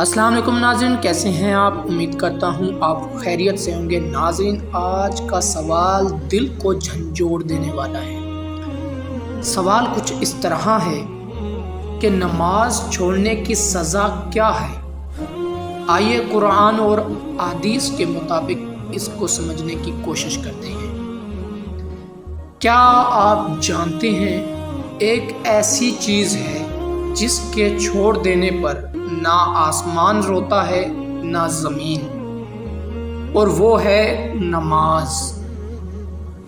السلام علیکم ناظرین، کیسے ہیں آپ؟ امید کرتا ہوں آپ خیریت سے ہوں گے۔ ناظرین، آج کا سوال دل کو جھنجھوڑ دینے والا ہے۔ سوال کچھ اس طرح ہے کہ نماز چھوڑنے کی سزا کیا ہے؟ آئیے قرآن اور احادیث کے مطابق اس کو سمجھنے کی کوشش کرتے ہیں۔ کیا آپ جانتے ہیں ایک ایسی چیز ہے جس کے چھوڑ دینے پر نہ آسمان روتا ہے نہ زمین، اور وہ ہے نماز۔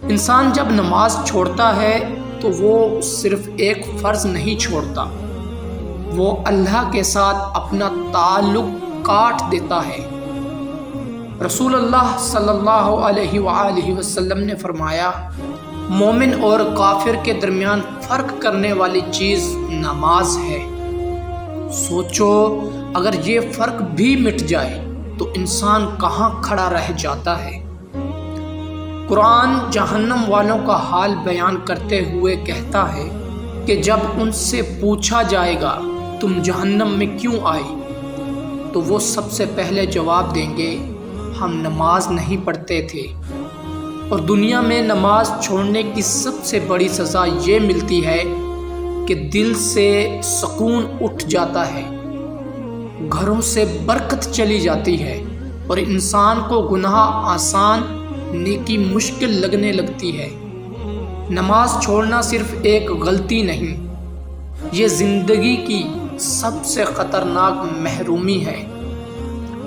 انسان جب نماز چھوڑتا ہے تو وہ صرف ایک فرض نہیں چھوڑتا، وہ اللہ کے ساتھ اپنا تعلق کاٹ دیتا ہے۔ رسول اللہ صلی اللہ علیہ وآلہ وسلم نے فرمایا، مومن اور کافر کے درمیان فرق کرنے والی چیز نماز ہے۔ سوچو، اگر یہ فرق بھی مٹ جائے تو انسان کہاں کھڑا رہ جاتا ہے۔ قرآن جہنم والوں کا حال بیان کرتے ہوئے کہتا ہے کہ جب ان سے پوچھا جائے گا تم جہنم میں کیوں آئے، تو وہ سب سے پہلے جواب دیں گے، ہم نماز نہیں پڑھتے تھے۔ اور دنیا میں نماز چھوڑنے کی سب سے بڑی سزا یہ ملتی ہے کہ دل سے سکون اٹھ جاتا ہے، گھروں سے برکت چلی جاتی ہے، اور انسان کو گناہ آسان نیکی مشکل لگنے لگتی ہے۔ نماز چھوڑنا صرف ایک غلطی نہیں، یہ زندگی کی سب سے خطرناک محرومی ہے۔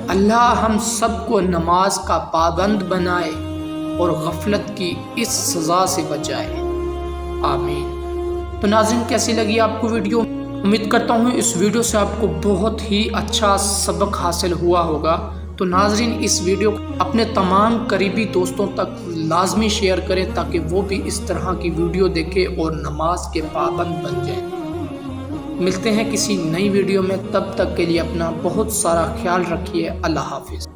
اللہ ہم سب کو نماز کا پابند بنائے اور غفلت کی اس سزا سے بچائے، آمین۔ تو ناظرین، کیسی لگی آپ کو ویڈیو؟ امید کرتا ہوں اس ویڈیو سے آپ کو بہت ہی اچھا سبق حاصل ہوا ہوگا۔ تو ناظرین، اس ویڈیو کو اپنے تمام قریبی دوستوں تک لازمی شیئر کریں تاکہ وہ بھی اس طرح کی ویڈیو دیکھیں اور نماز کے پابند بن جائیں۔ ملتے ہیں کسی نئی ویڈیو میں، تب تک کے لیے اپنا بہت سارا خیال رکھیے۔ اللہ حافظ۔